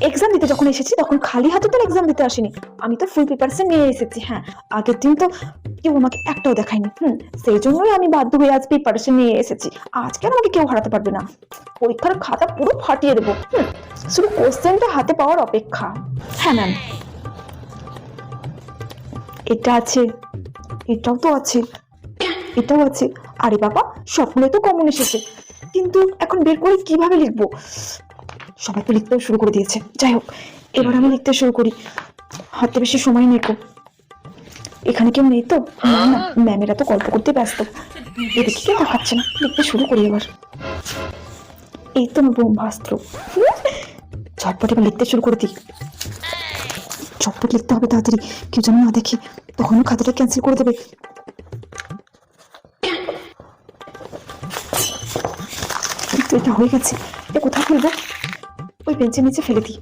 Exam দিতে যখন এসেছি তখন খালি হাতে তো এক্সাম দিতে আসিনি, আমি তো ফুল প্রিপারেশন নিয়ে এসেছি। হ্যাঁ, আগের দিন তো কেউ আমাকে একটাও দেখায়নি। সেই জন্যই আমি বাধ্য হয়ে আজ প্রিপারেশন নিয়ে এসেছি। আজকে আর আমাকে কেউ হারাতে পারবে না, পরীক্ষার খাতা পুরো ফাটিয়ে দেবো। শুধু কোশ্চেনটা হাতে পাওয়ার অপেক্ষা। হ্যাঁ ম্যাম, এটা আছে, এটাও তো আছে, এটাও আছে। আরে বাবা, সবগুলো তো কমন এসেছে, কিন্তু এখন বের করে কিভাবে লিখবো? সবাই তো লিখতেও শুরু করে দিয়েছে। যাই হোক, এবার আমি লিখতে শুরু করি, হাতে বেশি সময় নেই। এখানে কেউ নেই তো? না না, ম্যামেরা তো গল্প করতে ব্যস্ত, এদিকে কেউ তাকাচ্ছে না। লিখতে শুরু করি এবার। এই তো ব্রহ্মাস্ত্র। ঝটপট এবার লিখতে শুরু করে দিই। ঝটপট লিখতে হবে তাড়াতাড়ি, কেউ যেন না দেখে, তখনও খাতাটা ক্যান্সেল করে দেবে। এটা হয়ে গেছে, এটা কোথায় ফেলবো? ওই বেঞ্চের নিচে ফেলে দিই।